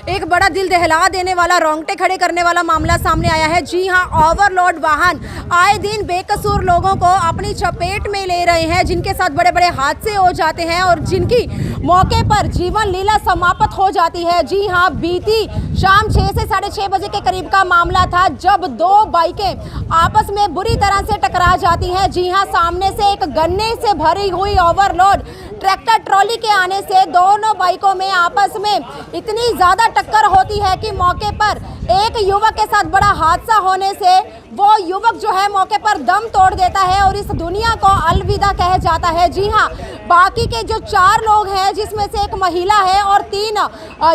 एक बड़ा दिल दहला देने वाला, रोंगटे खड़े करने वाला मामला सामने आया है। जी हां, ओवरलोड वाहन आए दिन बेकसूर लोगों को अपनी चपेट में ले रहे हैं, जिनके साथ बड़े बड़े हादसे हो जाते हैं और जिनकी मौके पर जीवन लीला समाप्त हो जाती है। जी हां, बीती शाम 6 से 6:30 बजे के करीब का मामला था, जब दो बाइकें आपस में बुरी तरह से टकरा जाती हैं। जी हां, सामने से एक गन्ने से भरी हुई ओवरलोड ट्रैक्टर ट्रॉली के आने से दोनों बाइकों में आपस में इतनी ज़्यादा टक्कर होती है कि मौके पर एक युवक के साथ बड़ा हादसा होने से वो युवक जो है मौके पर दम तोड़ देता है और इस दुनिया को अलविदा कह जाता है। जी हाँ, बाकी के जो 4 लोग हैं, जिसमें से एक महिला है और 3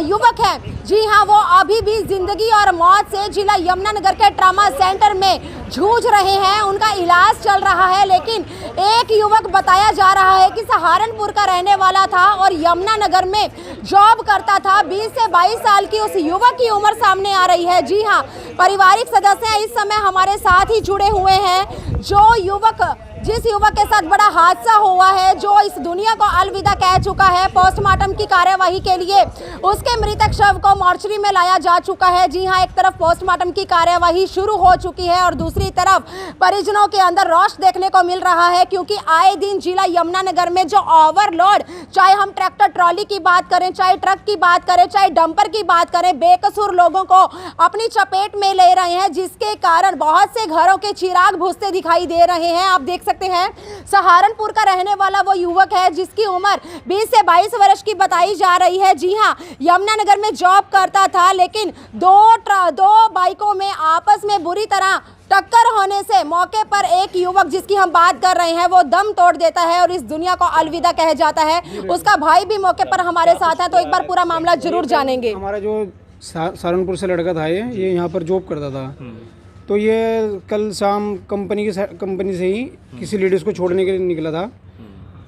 युवक हैं, जी हाँ, वो अभी भी जिंदगी और मौत से जिला यमुनानगर के ट्रामा सेंटर में जूझ रहे हैं। उनका इलाज चल रहा है, लेकिन एक युवक बताया जा रहा है कि सहारनपुर का रहने वाला था और यमुनानगर में जॉब करता था। 20 से 22 साल की उस युवक की उम्र सामने आ रही है। जी हाँ, पारिवारिक सदस्य इस समय हमारे साथ ही जुड़े हुए हैं। जिस युवक के साथ बड़ा हादसा हुआ है, जो इस दुनिया को अलविदा कह चुका है, पोस्टमार्टम की कार्यवाही के लिए उसके मृतक शव को मोर्चरी में लाया जा चुका है। जी हां, एक तरफ पोस्टमार्टम की कार्यवाही शुरू हो चुकी है और दूसरी तरफ परिजनों के अंदर रोष देखने को मिल रहा है, क्योंकि आए दिन जिला यमुनानगर में जो ओवरलोड, चाहे हम ट्रैक्टर ट्रॉली की बात करें, चाहे ट्रक की बात करें, चाहे डंपर की बात करें, बेकसूर लोगों को अपनी चपेट में ले रहे हैं, जिसके कारण बहुत से घरों के चिराग बुझते दिखाई दे रहे हैं। आप देख सकते हैं, सहारनपुर का रहने वाला वो युवक है जिसकी उम्र 20 से 22 वर्ष की बताई जा रही है। जी हां, यमुनानगर में जॉब करता था, लेकिन दो बाइकों में आपस में बुरी तरह टक्कर होने से मौके पर एक युवक जिसकी हम बात कर रहे हैं वो दम तोड़ देता है और इस दुनिया को अलविदा कह जाता है। उसका भाई भी मौके पर हमारे साथ है, तो एक बार पूरा मामला जरूर जानेंगे। हमारा जो सहारनपुर से लड़का था, ये यहाँ पर जॉब करता था, तो ये कल शाम कंपनी से ही किसी लेडीज़ को छोड़ने के लिए निकला था।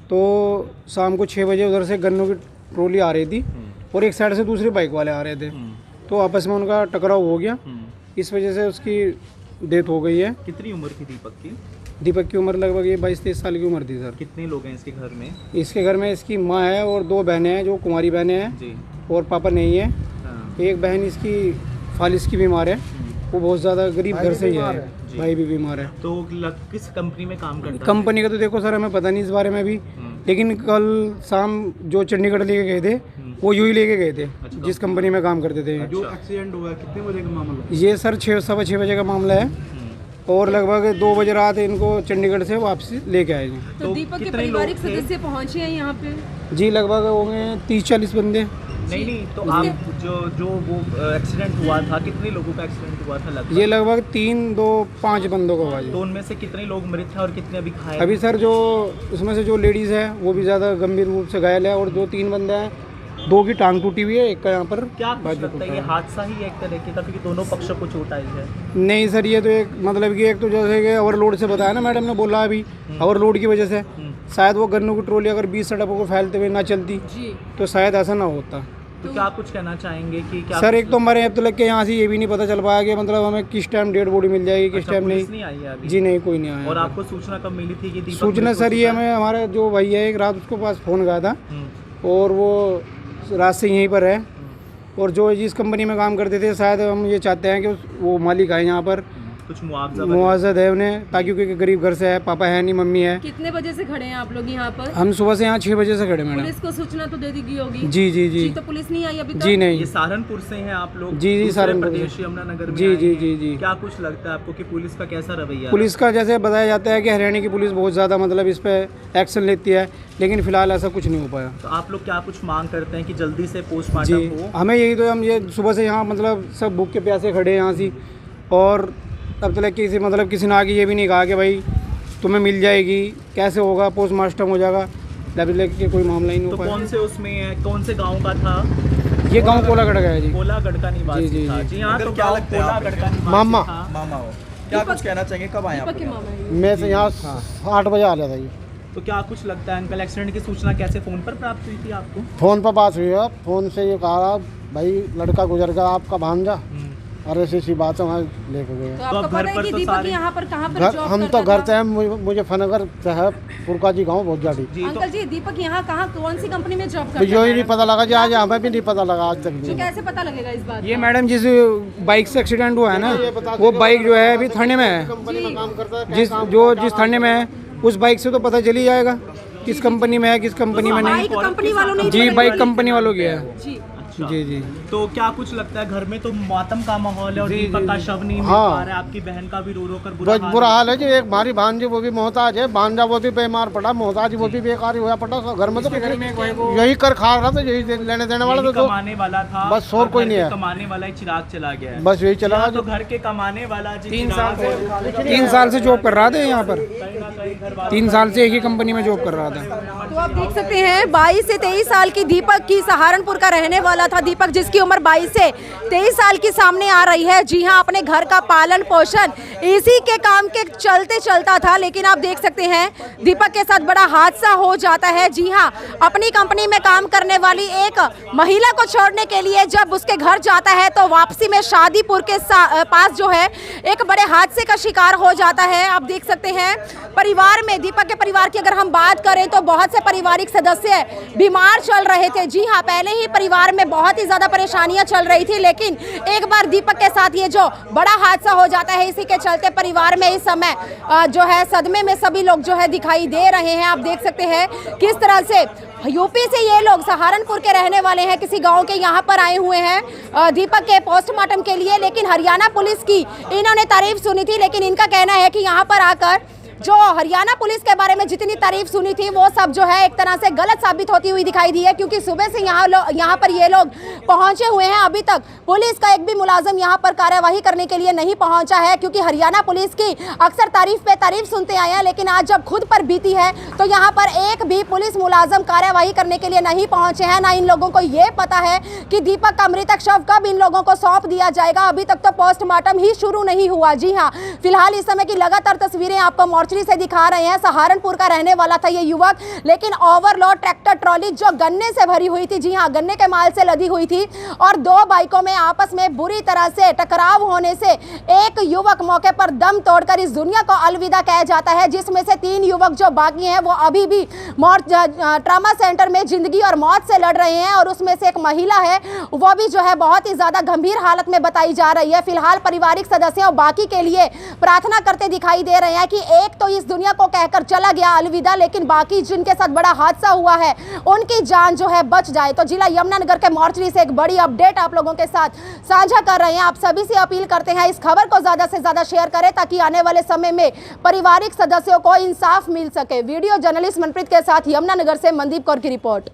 तो शाम को 6 बजे उधर से गन्नों की ट्रॉली आ रही थी और एक साइड से दूसरे बाइक वाले आ रहे थे, तो आपस में उनका टकराव हो गया। इस वजह से उसकी डेथ हो गई है। कितनी उम्र थी दीपक की? दीपक की उम्र लगभग ये 22-23 साल की उम्र थी सर। कितने लोग हैं इसके घर में? इसके घर में इसकी माँ है और 2 बहनें हैं जो कुंवारी बहनें हैं जी। और पापा नहीं है। हाँ। एक बहन इसकी फालिस की बीमार है, वो बहुत ज़्यादा गरीब घर से ही है। भाई भी बीमार है। तो किस कंपनी में काम करता है? कंपनी का तो देखो सर, हमें पता नहीं इस बारे में भी, लेकिन कल शाम जो चंडीगढ़ लेके गए थे वो यूं ही लेके गए थे। अच्छा, जिस कंपनी में काम करते थे। जो एक्सीडेंट हुआ कितने बजे का मामला? ये सर 6-6:15 बजे का मामला है और लगभग 2 बजे रात इनको चंडीगढ़ से वापसी लेके आए हैं। तो दीपक के पारिवारिक सदस्य पहुंचे हैं यहाँ पे? जी, लगभग होंगे 30-40 बंदे। नहीं, तो आप जो वो एक्सीडेंट हुआ था, कितने लोगों का एक्सीडेंट हुआ था लगभग? ये लगभग 3-5 बंदों का हुआ है। तो उनमें से कितने लोग मृत हैं और कितने अभी घायल? अभी सर जो उसमें से जो लेडीज़ है वो भी ज़्यादा गंभीर रूप से घायल है और 2-3 बंदे हैं, 2 की टांग टूटी हुई है, एक का यहाँ पर क्या कुछ लगता है ये हादसा ही एक तरह की था, क्योंकि दोनों पक्षों को चोट आई है? नहीं सर, ये तो एक मतलब कि एक तो जैसे कि ओवरलोड से बताया ना मैडम ने बोला अभी, ओवरलोड की वजह से शायद वो गन्नों की ट्रॉली अगर 20 सड़कों को फैलते हुए ना चलती तो शायद ऐसा ना होता। तो क्या कुछ कहना चाहेंगे कि क्या सर? एक तो हमारे अब तो लग के यहाँ से ये भी नहीं पता चल पाया कि मतलब हमें किस टाइम डेड बॉडी मिल जाएगी, किस टाइम नहीं आई है अभी? जी नहीं, कोई नहीं आया। और आपको सूचना कब मिली थी कि दीपक? सूचना सर ये हमें हमारा जो भैया है, एक रात उसको पास फ़ोन गया था और वो रात से यहीं पर है और जो जिस कंपनी में काम करते थे, शायद हम ये चाहते हैं कि वो मालिक आए यहाँ पर, कुछ मुआवजा दे उन्हें, ताकि क्योंकि गरीब घर से है, पापा है नहीं, मम्मी है। कितने बजे से खड़े हैं आप लोग यहाँ पर? हम सुबह से यहाँ 6 बजे से खड़े मैडम। पुलिस को सूचना तो दे दी गई होगी? जी। तो पुलिस नहीं आई अभी तक? जी नहीं। ये सहारनपुर से हैं आप लोग? जी सहारनपुर से यमुनानगर में? जी। क्या कुछ लगता है आपको कि पुलिस का कैसा रवैया? पुलिस का जैसे बताया जाता है कि हरियाणा की पुलिस बहुत ज़्यादा मतलब इस पर एक्शन लेती है, लेकिन फिलहाल ऐसा कुछ नहीं हो पाया। तो आप लोग क्या कुछ मांग करते हैं कि जल्दी से पोस्टमार्टम हो? हमें यही तो, हम ये सुबह से यहाँ मतलब सब भूख के प्यासे खड़े हैं यहाँ से, और तब तक किसी ने आगे ये भी नहीं कहा कि भाई तुम्हें मिल जाएगी, कैसे होगा, पोस्टमार्टम हो जाएगा, अभी तक के कोई मामला ही नहीं हो पाया। तो कौन से उसमें है, कौन से गांव का था ये? गांव कोलागढ़ का है जी। कोलागढ़ का निवासी था। जी हाँ, तो क्या लगता है कोलागढ़ का निवासी मामा हो, क्या कुछ कहना चाहेंगे? कब आए आप? मैं से यहाँ 8 बजे आ जाता ये। तो क्या कुछ लगता है अंकल, एक्सीडेंट की सूचना कैसे फ़ोन पर प्राप्त हुई थी आपको? फ़ोन पर बात हुई है, फ़ोन से ये कहा भाई लड़का गुजर गया आपका भांजा, और ऐसी बात है वहाँ लेके गए। तो आपको घर पता है पर कि तो दीपक सारे- यहाँ पर कहाँ पर घर जॉब हम तो करता घर था? से हैं, मुजफ्फरनगर साहब पुरका जी गाँव बहुत जाड़ी। जी तो अंकल जी दीपक यहाँ कहाँ कौन सी कंपनी में जॉब तो करता यो ही है? नहीं पता लगा जी, आज हमें भी नहीं पता लगा आज तक तो भी। कैसे पता लगेगा इस बात ये का? मैडम जिस बाइक से एक्सीडेंट हुआ है ना, वो बाइक जो है अभी थाने में है। कंपनी में काम करता है, जिस थाने में है उस बाइक से तो पता चल ही जाएगा किस कंपनी में है, किस कंपनी में नहीं। बाइक कंपनी वालों ने जी बाइक कंपनी वालों की है। जी जी जी। तो क्या कुछ लगता है, घर में तो मातम का माहौल है और जी, दीपक का शव नहीं मिल हाँ। पा रहा है, आपकी बहन का भी रो रो कर बहुत बुरा हाल है जी। एक हमारी भांजी वो भी मोहताज है, भांजा वो भी बीमार पड़ा, मोहताज वो भी बेकार ही हुआ पड़ा। घर में तो यही कर खा रहा था, यही लेने देने वाला यही था। कमाने वाला था, बस और कोई घर नहीं के है। कमाने वाला ही चिराग चला गया है। बस यही चला यहाँ जो तो घर के कमाने वाला जी 3 चिराग है। साल 3 साल से जॉब कर रहा था यहाँ पर। कहीं ना कहीं घर वालों 3 साल से एक ही कंपनी में जॉब कर रहा था। तो आप देख सकते हैं 22 से 23 साल की दीपक की सहारनपुर का रहने वाला था दीपक, जिसकी उम्र 22 से 23 साल की सामने आ रही है। जी हाँ, अपने घर का पालन पोषण इसी के काम के चलते चलता था, लेकिन आप देख सकते हैं दीपक के साथ बड़ा हादसा हो जाता है। जी हाँ, अपनी कंपनी में काम करने वाली एक महिला को छोड़ने के लिए जब उसके घर जाता है तो वापसी में शादीपुर के पास जो है एक बड़े हादसे का शिकार हो जाता है। आप देख सकते हैं परिवार में, दीपक के परिवार की अगर हम बात करें तो बहुत से पारिवारिक सदस्य बीमार चल रहे थे। जी हाँ, पहले ही परिवार में बहुत ही ज्यादा परेशानियां चल रही थी, लेकिन एक बार दीपक के साथ ये जो बड़ा हादसा हो जाता है, इसी के चलते परिवार में इस समय जो है सदमे में सभी लोग जो है दिखाई दे रहे हैं। आप देख सकते हैं किस तरह से यूपी से ये लोग सहारनपुर के रहने वाले हैं, किसी गांव के यहाँ पर आए हुए हैं दीपक के पोस्टमार्टम के लिए, लेकिन हरियाणा पुलिस की इन्होंने तारीफ सुनी थी। लेकिन इनका कहना है कि यहाँ पर आकर जो हरियाणा पुलिस के बारे में जितनी तारीफ सुनी थी वो सब जो है एक तरह से गलत साबित होती हुई दिखाई दी है, क्योंकि सुबह से यहाँ पर ये लोग पहुंचे हुए हैं। अभी तक पुलिस का एक भी मुलाजिम यहाँ पर कार्यवाही करने के लिए नहीं पहुंचा है, क्योंकि हरियाणा पुलिस की अक्सर तारीफ पे तारीफ सुनते आए हैं, लेकिन आज जब खुद पर बीती है तो यहाँ पर एक भी पुलिस मुलाजिम कार्यवाही करने के लिए नहीं पहुंचे हैं। ना इन लोगों को ये पता है कि दीपक का मृतक शव कब इन लोगों को सौंप दिया जाएगा। अभी तक तो पोस्टमार्टम ही शुरू नहीं हुआ। जी हाँ, फिलहाल इस समय की लगातार तस्वीरें आपको से दिखा रहे हैं। सहारनपुर का रहने वाला था ये युवक, लेकिन ओवरलोड ट्रैक्टर ट्रॉली जो गन्ने से भरी हुई थी, जी हाँ गन्ने के माल से लदी हुई थी, और 2 बाइकों में आपस में बुरी तरह से टकराव होने से एक युवक मौके पर दम तोड़कर इस दुनिया को अलविदा कह जाता है, जिसमें से 3 युवक जो बाकी हैं वो अभी भी ट्रामा सेंटर में जिंदगी और मौत से लड़ रहे हैं, और उसमें से एक महिला है वो भी जो है बहुत ही ज्यादा गंभीर हालत में बताई जा रही है। फिलहाल पारिवारिक सदस्यों बाकी के लिए प्रार्थना करते दिखाई दे रहे हैं कि एक तो इस दुनिया को कहकर चला गया अलविदा, लेकिन बाकी जिनके साथ बड़ा हादसा हुआ है उनकी जान जो है बच जाए। तो जिला यमुनानगर के मोर्चरी से एक बड़ी अपडेट आप लोगों के साथ साझा कर रहे हैं। आप सभी से अपील करते हैं इस खबर को ज्यादा से ज्यादा शेयर करें, ताकि आने वाले समय में पारिवारिक सदस्यों को इंसाफ मिल सके। वीडियो जर्नलिस्ट मनप्रीत के साथ यमुनानगर से मनदीप कौर की रिपोर्ट।